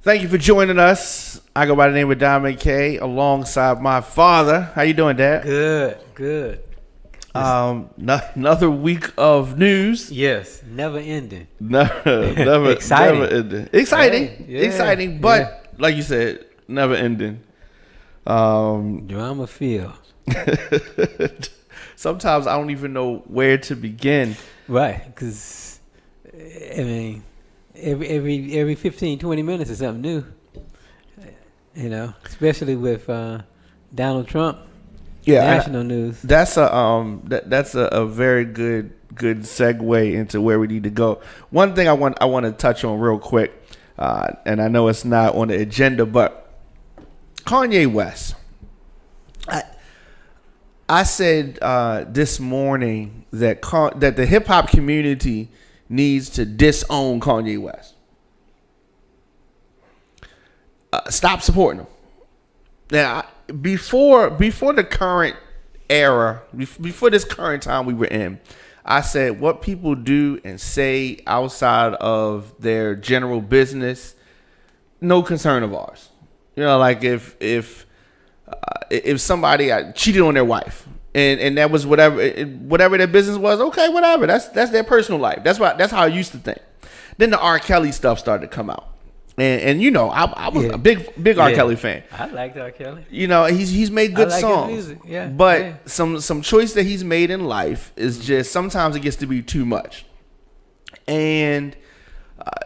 Thank you for joining us. I go by the name of Diamond K alongside my father. How you doing, Dad? Good. Another week of news. Yes, never ending. Never Exciting. Never ending. Exciting. Yeah, Exciting, but like you said, never ending. Drama filled. Sometimes I don't even know where to begin. Right, because, I mean, every 15, 20 minutes is something new. Especially with Donald Trump. Yeah, national news. That's a very good segue into where we need to go. One thing I want to touch on real quick, and I know it's not on the agenda, but Kanye West. I said this morning that the hip hop community needs to disown Kanye West. Stop supporting him. Now, before the current era, before this current time we were in, I said what people do and say outside of their general business, no concern of ours. Like if somebody cheated on their wife and that was whatever their business was, okay, whatever. That's their personal life. That's how I used to think. Then the R. Kelly stuff started to come out. And I was a big R. Kelly fan. I liked R. Kelly. He's made good songs. His music. Yeah, but some choice that he's made in life is just sometimes it gets to be too much. And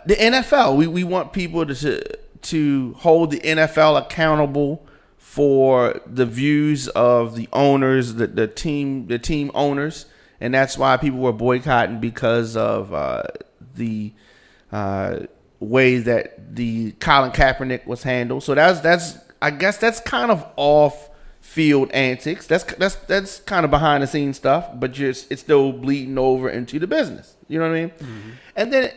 the NFL, we want people to hold the NFL accountable for the views of the owners, the team owners, and that's why people were boycotting because of the way that the Colin Kaepernick was handled. So that's I guess that's kind of off field antics. That's kind of behind the scenes stuff, but it's still bleeding over into the business. You know what I mean? Mm-hmm. And then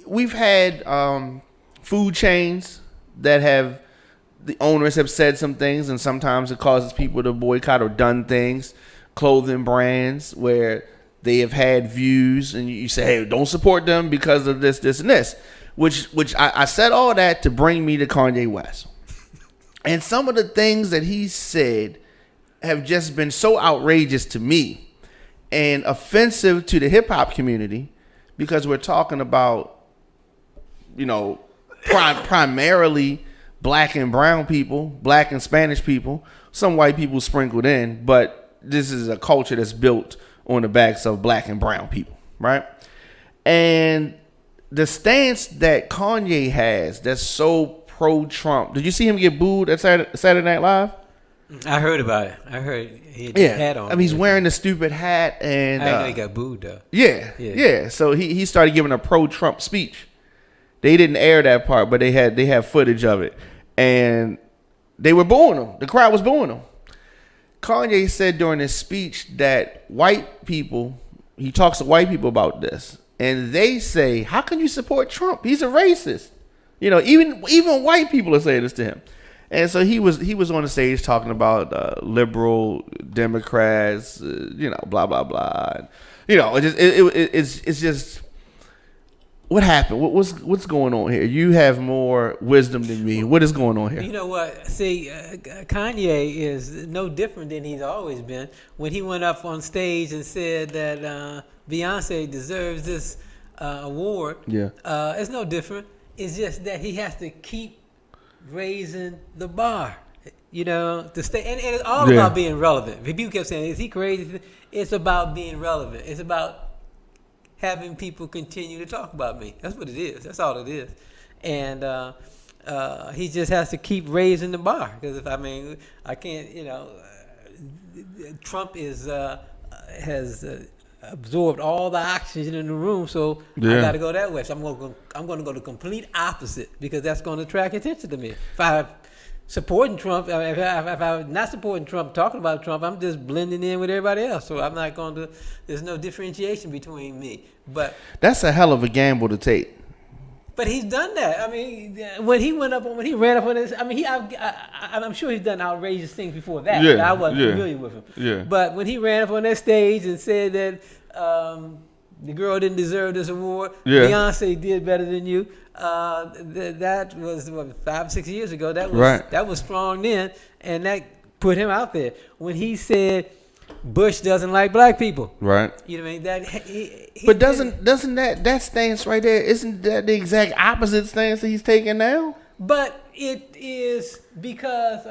we've had food chains that have the owners have said some things, and sometimes it causes people to boycott or done things. Clothing brands where they have had views, and you say, hey, don't support them because of this, and this. Which I said all that to bring me to Kanye West. And some of the things that he said have just been so outrageous to me and offensive to the hip hop community because we're talking about, primarily black and brown people, black and Spanish people, some white people sprinkled in, but this is a culture that's built on the backs of black and brown people, right? And the stance that Kanye has that's so pro-Trump. Did you see him get booed at Saturday Night Live? I heard about it. I heard he had his hat on. I mean, he's wearing the stupid hat. And I didn't know he got booed, though. Yeah. So he started giving a pro-Trump speech. They didn't air that part, but they had footage of it. And they were booing him. The crowd was booing him. Kanye said during his speech that he talks to white people about this. And they say, how can you support Trump? He's a racist. Even white people are saying this to him. And so he was on the stage talking about liberal Democrats, blah, blah, blah. It's just what happened? What's going on here? You have more wisdom than me. What is going on here? You know what? See, Kanye is no different than he's always been. When he went up on stage and said that Beyonce deserves this award, it's no different. It's just that he has to keep raising the bar, to stay. And it's all about being relevant. People kept saying, is he crazy? It's about being relevant. It's about having people continue to talk about me. That's what it is. That's all it is. And he just has to keep raising the bar. Because I can't, Trump has absorbed all the oxygen in the room, so I got to go that way. So I'm going to go the complete opposite because that's going to attract attention to me. If I'm supporting Trump, if I'm not supporting Trump, talking about Trump, I'm just blending in with everybody else. So I'm not going to. There's no differentiation between me. But that's a hell of a gamble to take. But he's done that. I mean, when he ran up on this, I'm sure he's done outrageous things before that. I wasn't familiar with him. Yeah. But when he ran up on that stage and said that The girl didn't deserve this award. Yeah. Beyonce did better than you. That was 5 6 years ago. That was Right. That was strong then, and that put him out there when he said Bush doesn't like black people. Right. You know what I mean? That But doesn't that stance right there, isn't that the exact opposite stance that he's taking now? But it is because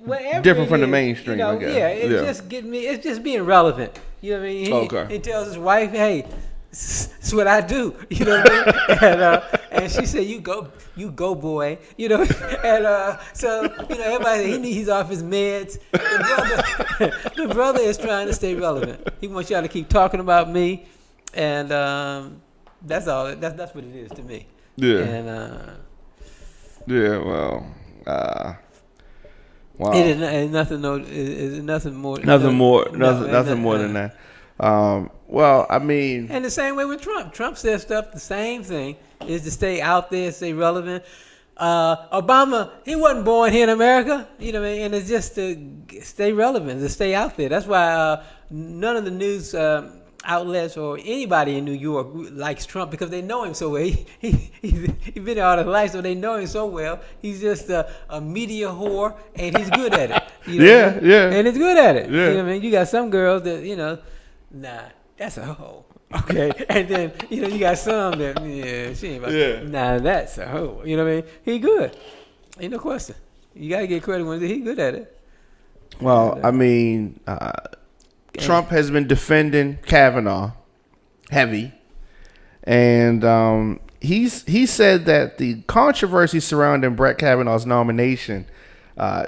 whatever Different it from the is, mainstream, I guess. Yeah, it's Yeah. just getting me. It's just being relevant. You know what I mean? Okay. He tells his wife, "Hey, it's what I do." You know what I mean? And she said, "You go, boy." You know, and so everybody he's off his meds. The brother is trying to stay relevant. He wants y'all to keep talking about me, and that's all. That's what it is to me. Yeah. And Yeah. Well. Wow. it is nothing. No, it's nothing more. Nothing more than than that. Well, I mean, And the same way with Trump. Trump says stuff. The same thing is to stay out there, stay relevant. Obama, he wasn't born here in America, you know what I mean? And it's just to stay relevant, to stay out there. That's why none of the news outlets or anybody in New York likes Trump because they know him so well. He's been there all his life, so they know him so well. He's just a media whore, and he's good at it. You know what I mean? Yeah. And he's good at it. Yeah. You know what I mean? You got some girls that, nah, that's a hoe. Okay. And then, you got some that, she ain't about nah, that's a hoe. You know what I mean? He good. Ain't no question. You got to get credit when he good at it. well, I mean, Trump has been defending Kavanaugh heavy, and he said that the controversy surrounding Brett Kavanaugh's nomination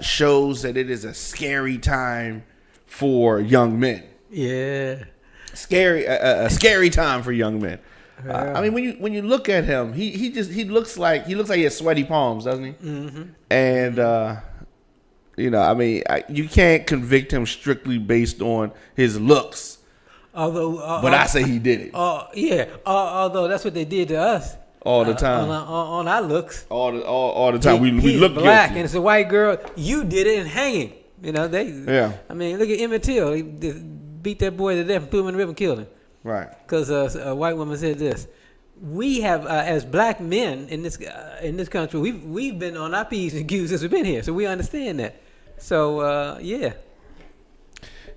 shows that it is a scary time for young men. Yeah. A scary time for young men. I mean, when you look at him, he looks like he has sweaty palms, doesn't he? Mm-hmm. And I mean, you can't convict him strictly based on his looks. Although, but I say he did it. Yeah. Although that's what they did to us all the time on our looks. All the time. We look black, guilty. and it's a white girl. You did it and hanging. They. Yeah. I mean, look at Emmett Till. He beat that boy to death and threw him in the river and killed him. Right. Because a white woman said this. We have, as black men in this country, we've been on our P's and Q's since we've been here, so we understand that. So yeah.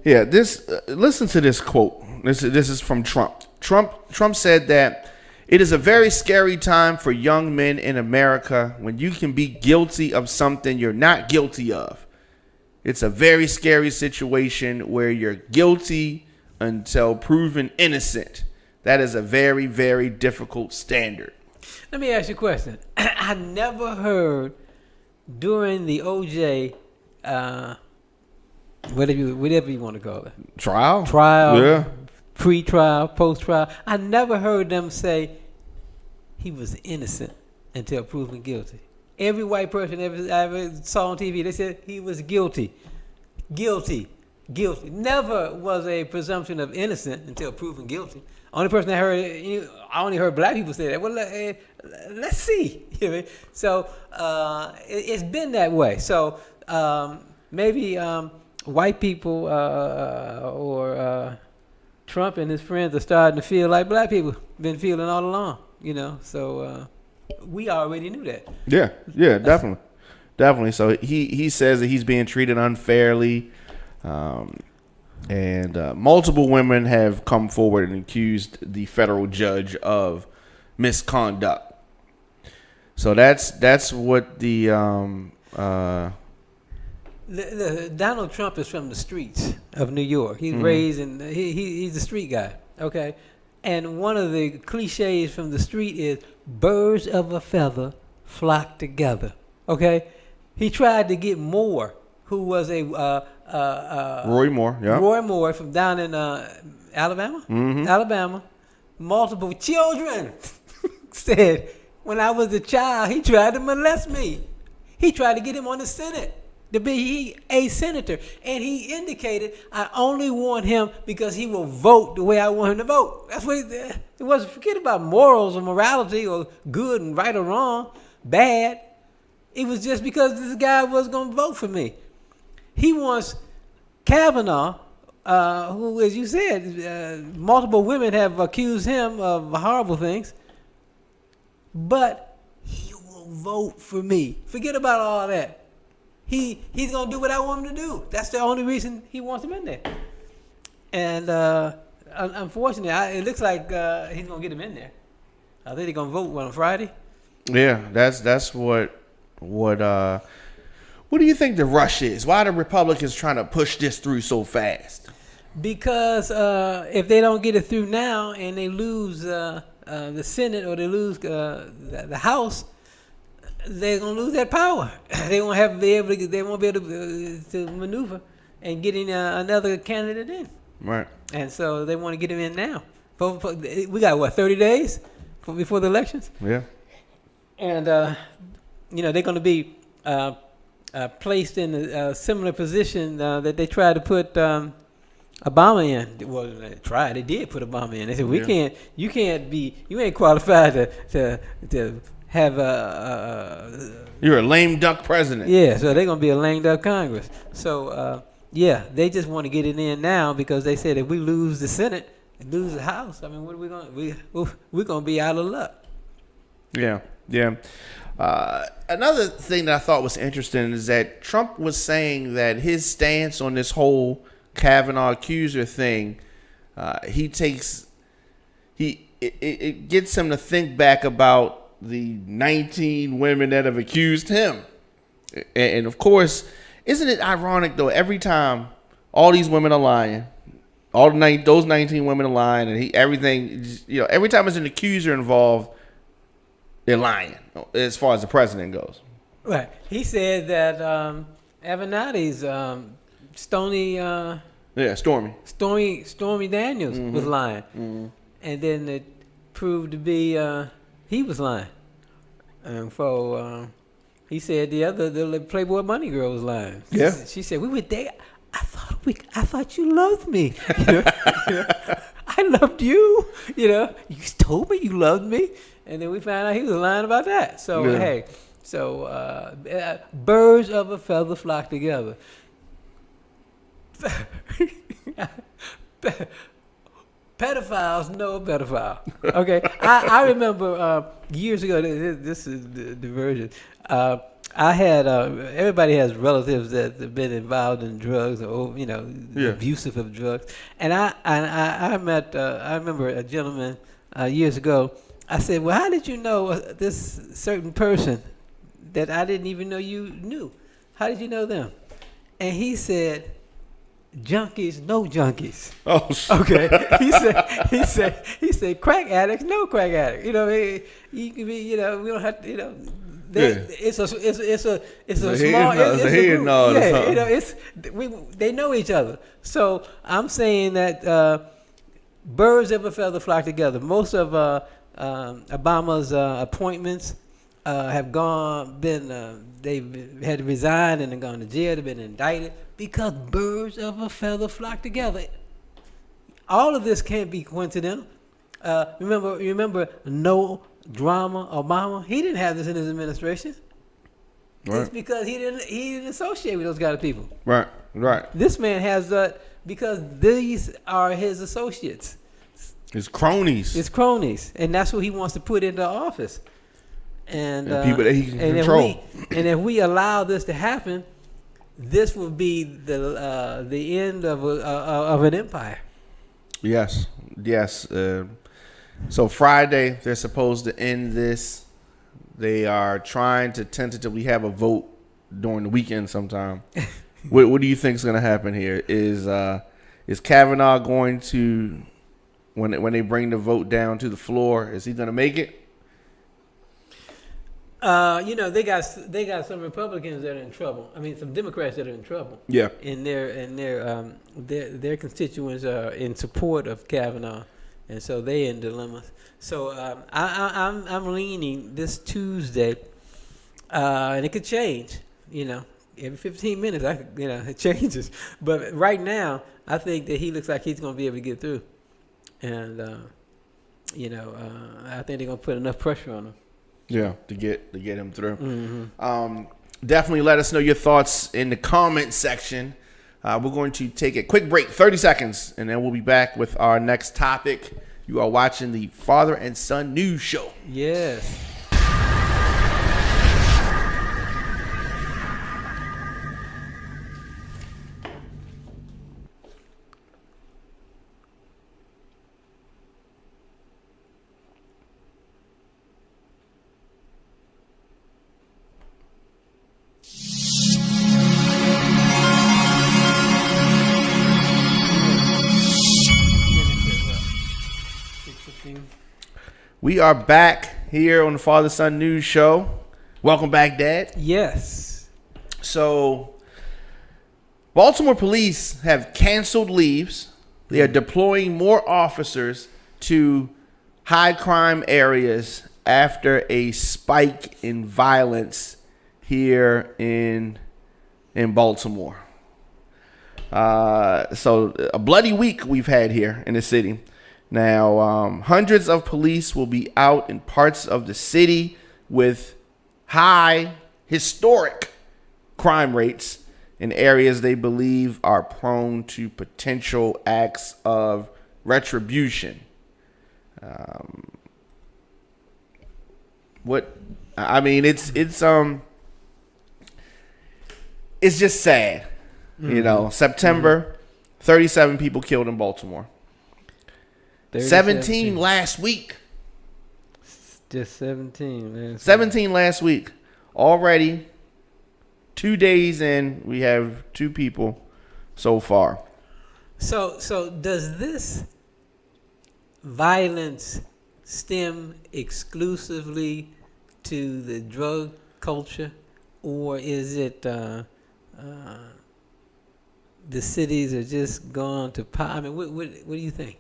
Yeah. Listen to this quote. This is from Trump. Trump said that it is a very scary time for young men in America when you can be guilty of something you're not guilty of. It's a very scary situation where you're guilty until proven innocent. That is a very, very difficult standard. Let me ask you a question. I never heard during the OJ, whatever you want to call it, Trial, yeah, pre-trial, post-trial. I never heard them say he was innocent until proven guilty. Every white person I ever saw on TV, they said he was guilty. Guilty. Never was a presumption of innocent until proven guilty. Only person I heard, I only heard black people say that. Well, let's see. You know what I mean? So it's been that way. So maybe white people or Trump and his friends are starting to feel like black people been feeling all along. So we already knew that. Yeah, definitely. So he says that he's being treated unfairly. And multiple women have come forward and accused the federal judge of misconduct. So that's what the Donald Trump is from the streets of New York. He's raised in he's a street guy. Okay, and one of the cliches from the street is birds of a feather flock together. Okay, he tried to get Moore, who was a Roy Moore, yeah. Roy Moore from down in Alabama. Mm-hmm. Alabama. Multiple children said, when I was a child, he tried to molest me. He tried to get him on the Senate to be a senator. And he indicated, I only want him because he will vote the way I want him to vote. That's what it wasn't. Forget about morals or morality or good and right or wrong, bad. It was just because this guy was going to vote for me. He wants Kavanaugh who, as you said, multiple women have accused him of horrible things, but he will vote for me. Forget about all that. He's gonna do what I want him to do. That's the only reason he wants him in there. And unfortunately, it looks like he's gonna get him in there. I think they're gonna vote on Friday. Yeah, that's what. What do you think the rush is? Why are the Republicans trying to push this through so fast? Because if they don't get it through now and they lose the Senate or they lose the House, they're gonna lose that power. They won't be able to maneuver and getting another candidate in. Right. And so they want to get him in now. We got 30 days before the elections. Yeah. And they're going to be placed in a similar position that they tried to put Obama in. Well, they did put Obama in. They said, you ain't qualified to have you're a lame duck president. Yeah, so they're going to be a lame duck Congress. So, they just want to get it in now because they said if we lose the Senate and lose the House, I mean, what are we going to, we're going to be out of luck. Yeah. Another thing that I thought was interesting is that Trump was saying that his stance on this whole Kavanaugh accuser thing, it gets him to think back about the 19 women that have accused him. And of course, isn't it ironic though? Every time all these women are lying, those 19 women are lying, and every time there's an accuser involved, they're lying as far as the president goes. Right. He said that Avenatti's Stormy Daniels was lying. Mm-hmm. And then it proved to be he was lying. And so he said the Playboy Bunny girl was lying. Yeah. She said, we were there. I thought you loved me. I loved you. You told me you loved me. And then we found out he was lying about that. So, birds of a feather flock together. Pedophiles know a pedophile. Okay, I remember years ago. This is the diversion. I had everybody has relatives that have been involved in drugs or abusive of drugs, and I met I remember a gentleman years ago. I said, well, how did you know this certain person that I didn't even know you knew? How did you know them? And he said, junkies know junkies. Oh, okay. He said, crack addicts know crack addicts. You can be, we don't have to, it's a small, they know each other. So I'm saying that birds of a feather flock together. Most of Obama's appointments have they've had to resign and gone to jail. They've been indicted because birds of a feather flock together. All of this can't be coincidental. Remember no drama Obama? He didn't have this in his administration. Right. It's because he didn't associate with those kind of people. Right. This man has that because these are his associates. His cronies. And that's what he wants to put into office. And people that he can control. If we allow this to happen, this will be the end of an empire. Yes. So Friday, they're supposed to end this. They are trying to tentatively have a vote during the weekend sometime. What do you think is going to happen here? Is Kavanaugh going to, when they bring the vote down to the floor, is he going to make it? They got some Republicans that are in trouble. I mean, some Democrats that are in trouble. Yeah. And their constituents are in support of Kavanaugh, and so they're in dilemmas. So I'm leaning this Tuesday, and it could change. Every 15 minutes, it changes. But right now, I think that he looks like he's going to be able to get through, and I think they're going to put enough pressure on him. Yeah, to get him through. Mm-hmm. Definitely let us know your thoughts in the comment section. We're going to take a quick break, 30 seconds, and then we'll be back with our next topic. You are watching the Father and Son News Show. Yes. We are back here on the Father Son News Show. Welcome back, Dad. Yes. So, Baltimore police have canceled leaves. They are deploying more officers to high crime areas after a spike in violence here in Baltimore. So, a bloody week we've had here in the city. Now, hundreds of police will be out in parts of the city with high historic crime rates in areas they believe are prone to potential acts of retribution. It's just sad. Mm-hmm. September, 37 people killed in Baltimore. 17 last week. Just 17. 17 last week. Already 2 days in, we have 2 people so far. So does this violence stem exclusively to the drug culture, or is it the cities are just gone to pot? I mean, what do you think?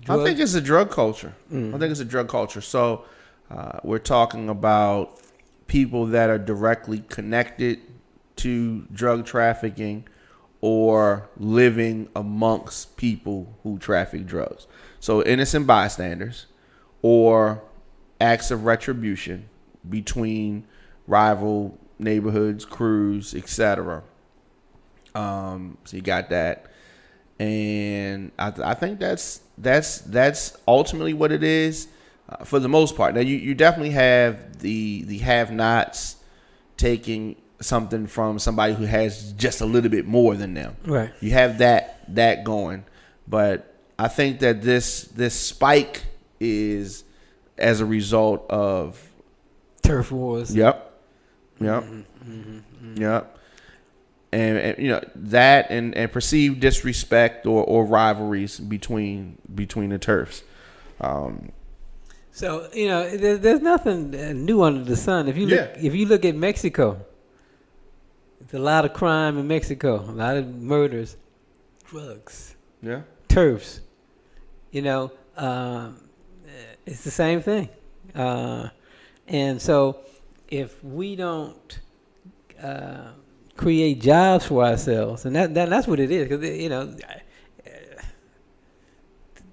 I think it's a drug culture. I think it's a drug culture. So we're talking about people that are directly connected to drug trafficking or living amongst people who traffic drugs. So innocent bystanders or acts of retribution between rival neighborhoods, crews, etc. So you got that. And I think that's ultimately what it is for the most part. Now you definitely have the have-nots taking something from somebody who has just a little bit more than them. Right. You have that going, but I think that this spike is as a result of turf wars. Yep. Yep. And that and perceived disrespect or rivalries between the turfs. So there's nothing new under the sun. If you look at Mexico, there's a lot of crime in Mexico, a lot of murders, drugs, turfs. It's the same thing. And so if we don't create jobs for ourselves, and that's what it is, because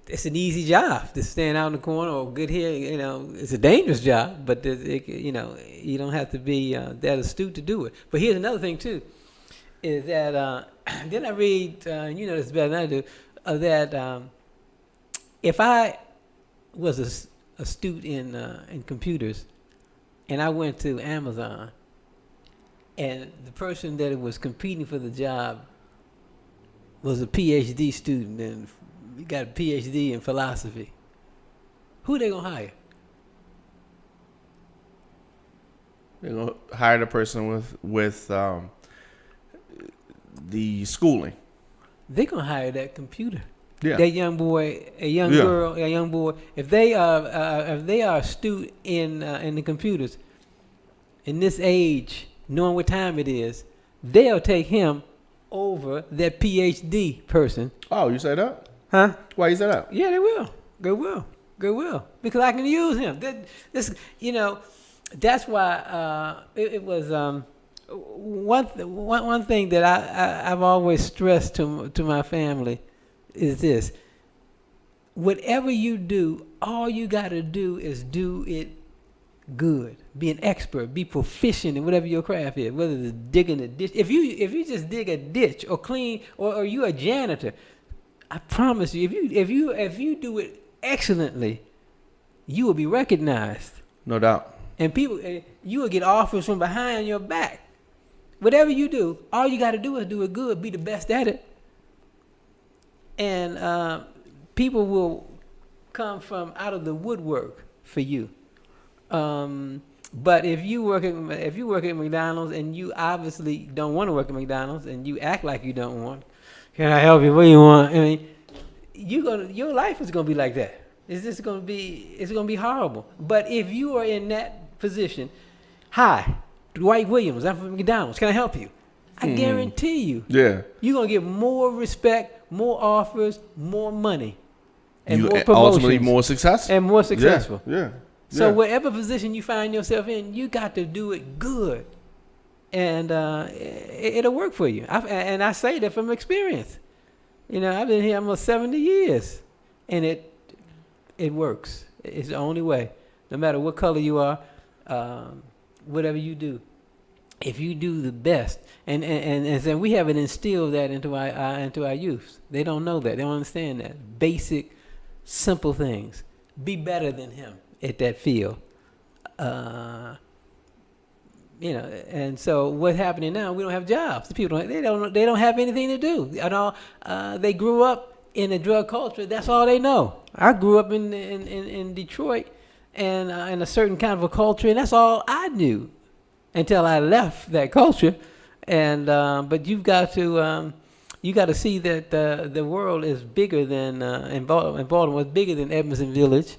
it's an easy job to stand out in the corner or get here. It's a dangerous job, but you don't have to be that astute to do it. But here's another thing too, is that then I read, you know this better than I do, that if I was astute in computers, and I went to Amazon, and the person that was competing for the job was a PhD student and got a PhD in philosophy, who they gonna hire? They're gonna hire the person with the schooling. They're gonna hire that computer. Yeah. That young boy, a young girl, a young boy. If they are astute in the computers, in this age, knowing what time it is, they'll take him over that PhD person. Oh, you say that? Huh? Why you say that? Yeah, they will. They will. Because I can use him. That's why it was one thing that I've always stressed to my family is this: whatever you do, all you got to do is do it good. Be an expert. Be proficient in whatever your craft is. Whether it's digging a ditch. If you just dig a ditch or clean, or you a janitor, I promise you, if you do it excellently, you will be recognized. No doubt. And people, you will get offers from behind your back. Whatever you do, all you got to do is do it good. Be the best at it. And people will come from out of the woodwork for you. But if you work at McDonald's and you obviously don't want to work at McDonald's and you act like you don't want, can I help you? What do you want? I mean, your life is gonna be like that. It's gonna be horrible. But if you are in that position, hi, Dwight Williams, I'm from McDonald's. Can I help you? I guarantee you. Yeah. You're gonna get more respect, more offers, more money, and more promotions. Ultimately more successful. And more successful. Yeah. So whatever position you find yourself in, you got to do it good, and it'll work for you. I say that from experience. I've been here almost 70 years, and it works. It's the only way. No matter what color you are, whatever you do, if you do the best, and we haven't instilled that into our youth. They don't know that. They don't understand that. Basic, simple things. Be better than him at that field. And so what's happening now? We don't have jobs. The people they don't have anything to do. They grew up in a drug culture. That's all they know. I grew up in Detroit and in a certain kind of a culture, and that's all I knew until I left that culture. And but you've got to see that the world is bigger than in Baltimore. It's bigger than Edmondson Village.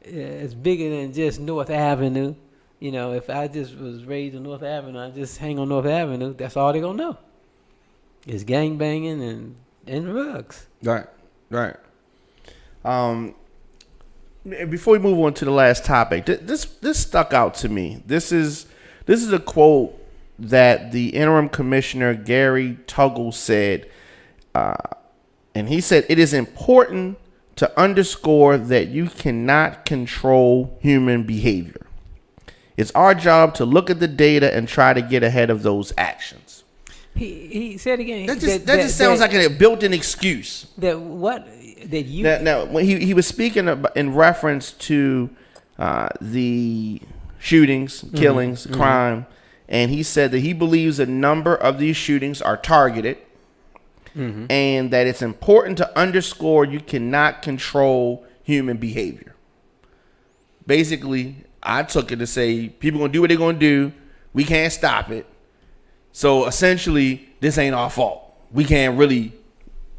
It's bigger than just North Avenue. If I just was raised on North Avenue, I just hang on North Avenue. That's all they're gonna know. It's gang banging and drugs. Right. Before we move on to the last topic, this stuck out to me. This is a quote that the interim commissioner Gary Tuggle said, and he said, "It is important to underscore that you cannot control human behavior. It's our job to look at the data and try to get ahead of those actions." He said again. That just sounds like a built-in excuse. Now when he was speaking in reference to the shootings, killings, crime, and he said that he believes a number of these shootings are targeted. And that it's important to underscore you cannot control human behavior. Basically, I took it to say people gonna do what they're gonna do. We can't stop it. So essentially, this ain't our fault. We can't really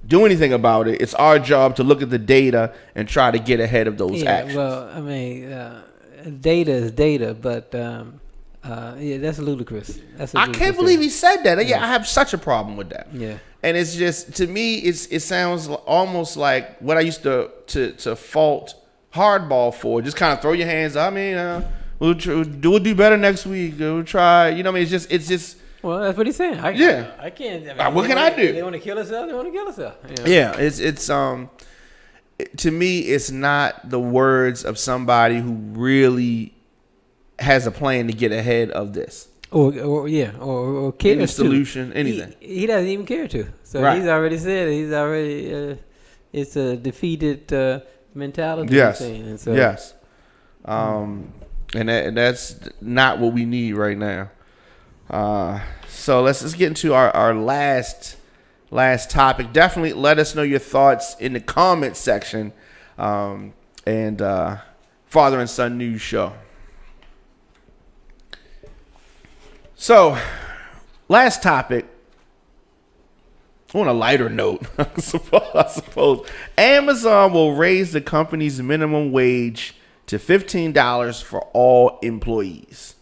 do anything about it. It's our job to look at the data and try to get ahead of those actions. Well, I mean, data is data, but that's ludicrous. I can't believe he said that. Yeah, I have such a problem with that. Yeah. And it's just, to me, it sounds almost like what I used to fault hardball for. Just kind of throw your hands up. I mean, we'll do better next week. We'll try. It's just. Well, that's what he's saying. I can't. What can I do? They want to kill us out. They want to kill us out. Yeah, it's to me, it's not the words of somebody who really has a plan to get ahead of this. Or cares any solution, to. Anything. He doesn't even care to. So right. He's already said it. It's a defeated mentality. Yes. And so, yes. And that's not what we need right now. So let's get into our last topic. Definitely let us know your thoughts in the comment section. And Father and Son News Show. So, last topic. On a lighter note, I suppose Amazon will raise the company's minimum wage to $15 for all employees.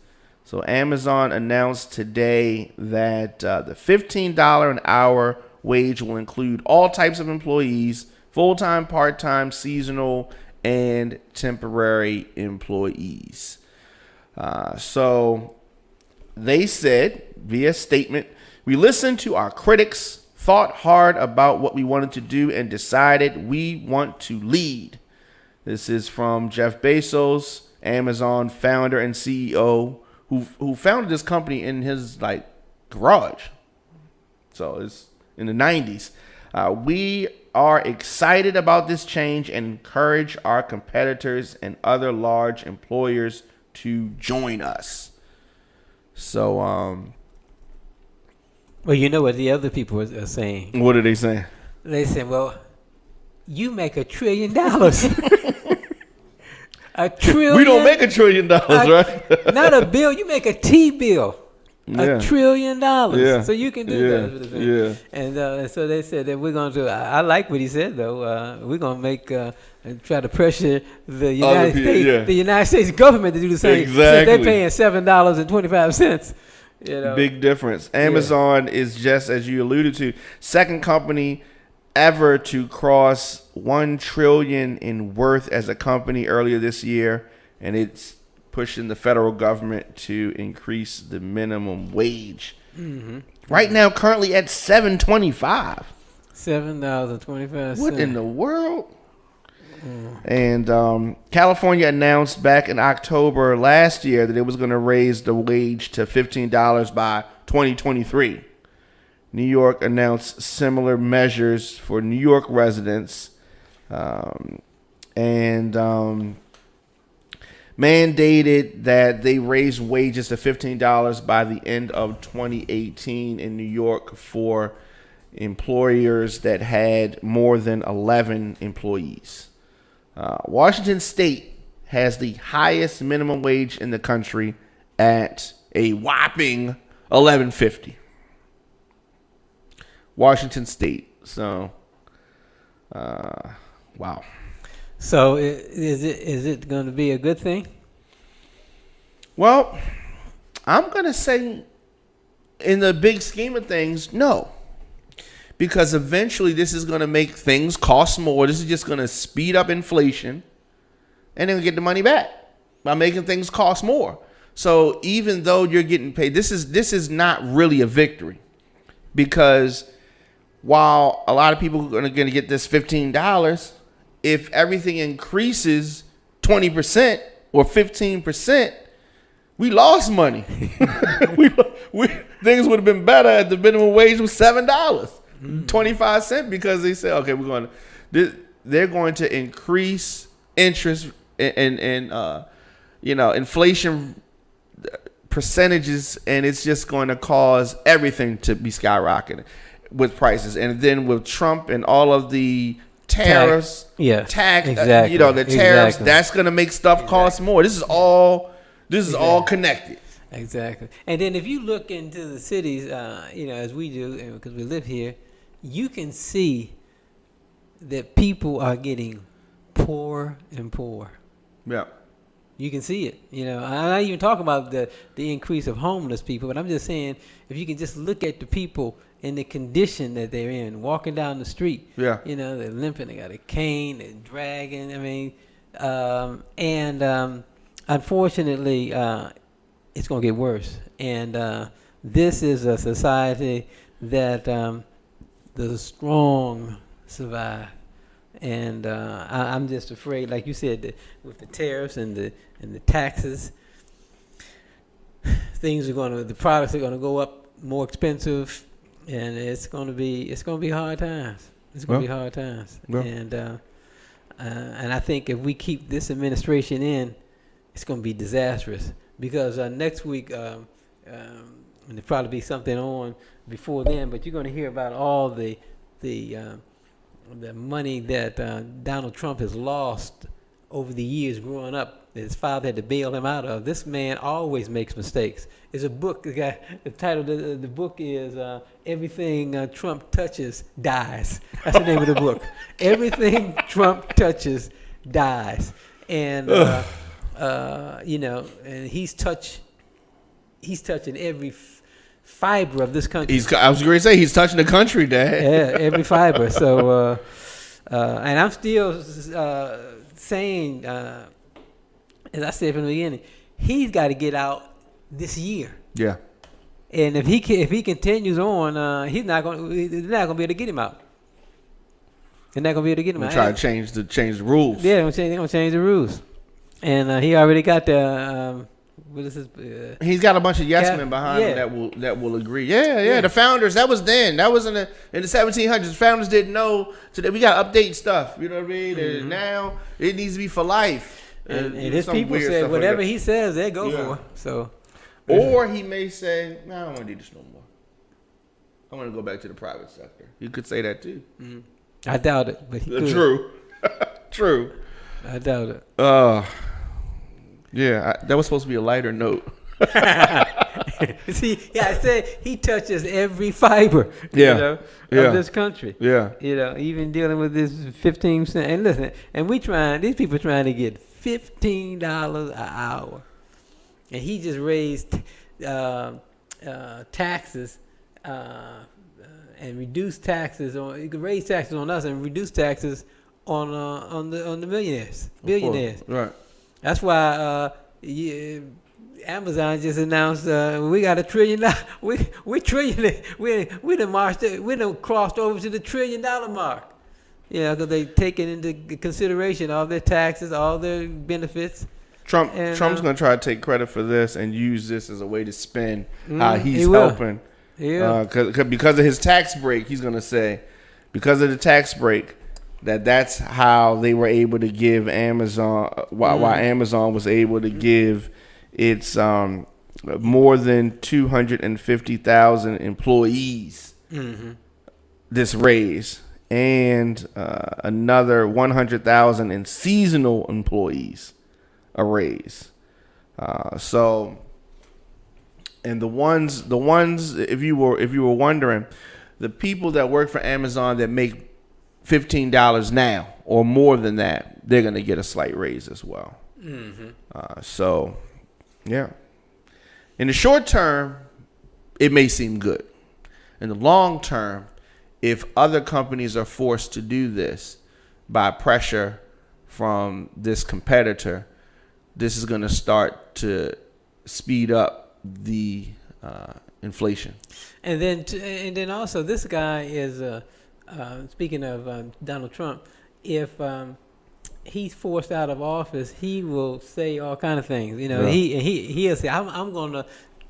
So, Amazon announced today that the $15 an hour wage will include all types of employees, full-time, part-time, seasonal, and temporary employees. So they said via statement, "We listened to our critics, thought hard about what we wanted to do, and decided we want to lead." This is from Jeff Bezos Amazon founder and CEO, who founded this company in his garage. So it's in the 90s. We are excited about this change and encourage our competitors and other large employers to join us. So, well, you know what the other people are saying. What are they saying? They say, well, you make $1 trillion. $1 trillion. We don't make $1 trillion, right? Not a bill. You make a T-bill. $1 trillion. Yeah. So you can do that. Yeah. And so they said that we're going to. I like what he said though. We're going to make and try to pressure the United States, the United States government to do the same. Exactly. They're paying $7.25. You know. Big difference. Amazon is, just as you alluded to, second company ever to cross $1 trillion in worth as a company earlier this year, and it's pushing the federal government to increase the minimum wage. Mm-hmm. Right now, currently at $7.25. $7.25. What in the world? And California announced back in October last year that it was going to raise the wage to $15 by 2023. New York announced similar measures for New York residents and mandated that they raise wages to $15 by the end of 2018 in New York for employers that had more than 11 employees. Washington State has the highest minimum wage in the country at a whopping $11.50. Washington State. So, wow. So is it going to be a good thing? Well, I'm going to say, in the big scheme of things, no. Because eventually this is going to make things cost more. This is just going to speed up inflation. And then we get the money back by making things cost more. So even though you're getting paid, this is not really a victory. Because while a lot of people are going to get this $15, if everything increases 20% or 15%, we lost money. Things would have been better if the minimum wage was $7, 25 cents, because they say, okay, they're going to increase interest and inflation percentages, and it's just going to cause everything to be skyrocketing with prices. And then with Trump and all of the tariffs, the tariffs, that's going to make stuff cost more. This is all connected. Exactly. And then if you look into the cities, as we do, because we live here, you can see that people are getting poorer and poorer. Yeah. You can see it. I'm not even talking about the increase of homeless people, but I'm just saying, if you can just look at the people in the condition that they're in, walking down the street. Yeah. They're limping, they got a cane, they're dragging. Unfortunately, it's going to get worse. And this is a society that the strong survive. And I'm just afraid, like you said, that with the tariffs and the taxes, the products are going to go up more expensive, and it's going to be hard times. It's going to be hard times. And I think if we keep this administration in, it's going to be disastrous, because next week, and there'll probably be something on before then, but you're going to hear about all the money that Donald Trump has lost over the years growing up, that his father had to bail him out of. This man always makes mistakes. There's a book, the title of the book is Everything Trump Touches Dies. That's the name of the book. Everything Trump Touches Dies. And, and he's touching every fiber of this country. I was going to say, he's touching the country, Dad. Yeah, every fiber. So, and I'm still saying, as I said from the beginning, he's got to get out this year. Yeah. And if he continues on, they're not going to be able to get him out. They're not going to be able to get him out. Try to change the rules. Yeah, they're going to change the rules. And he already got the what is his? He's got a bunch of yes men behind him that will agree. Yeah. The founders, that was then. That was in the 1700s. The founders didn't know. So we got to update stuff. You know what I mean? And now it needs to be for life. And his people said whatever he says, they go for. So, or he may say, "No, I don't want to do this no more. I want to go back to the private sector." He could say that too. Mm-hmm. I doubt it, but he could. True. I doubt it. Yeah, that was supposed to be a lighter note. See, I said he touches every fiber, of this country. Yeah, even dealing with this 15 cent. And listen, and these people trying to get $15 an hour, and he just raised taxes and reduced taxes on. You can raise taxes on us and reduce taxes on the billionaires. Right. That's why Amazon just announced we got $1 trillion. We trillion. We done marched. We done crossed over to the $1 trillion mark. Yeah, because they taking into consideration all their taxes, all their benefits. Trump's going to try to take credit for this and use this as a way to spin how he's helping. Yeah. Because of his tax break, he's going to say, because of the tax break, that's how they were able to give Amazon, why Amazon was able to give its more than 250,000 employees this raise, and another 100,000 in seasonal employees a raise. So, and the ones, if you were wondering, the people that work for Amazon that make $15 now or more than that, they're going to get a slight raise as well. So, yeah. In the short term, it may seem good. In the long term, if other companies are forced to do this by pressure from this competitor, this is going to start to speed up the inflation. And then also, this guy is speaking of Donald Trump, if he's forced out of office, he will say all kind of things. He'll say, "I'm going to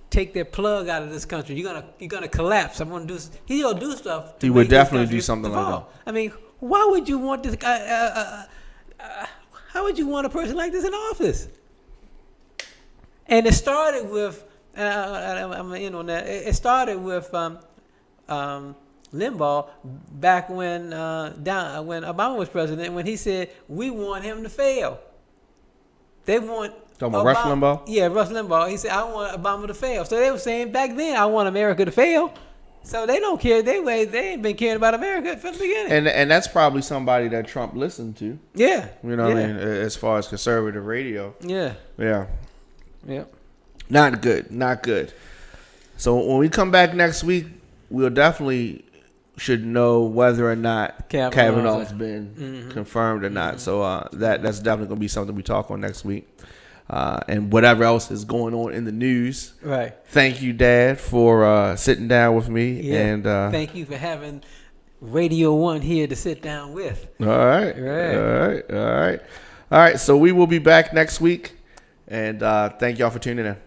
take their plug out of this country. You're gonna collapse. I'm going to do." He's going to do stuff. He would definitely do something like that. I mean, why would you want this guy? How would you want a person like this in office? And it started with. I'm in on that. It started with Limbaugh back when Obama was president, when he said we want him to fail. They want talking about Rush Limbaugh? Yeah, Rush Limbaugh. He said, I want Obama to fail. So they were saying back then, I want America to fail. So they don't care. They ain't been caring about America from the beginning. And that's probably somebody that Trump listened to. Yeah. You know what I mean? As far as conservative radio. Yeah. Yeah. Yeah. Not good. So when we come back next week, we'll definitely should know whether or not Kavanaugh's been confirmed or not. So that's definitely going to be something we talk on next week. And whatever else is going on in the news. Right. Thank you, Dad, for sitting down with me. Yeah. And thank you for having Radio 1 here to sit down with. All right. So we will be back next week. And thank y'all for tuning in.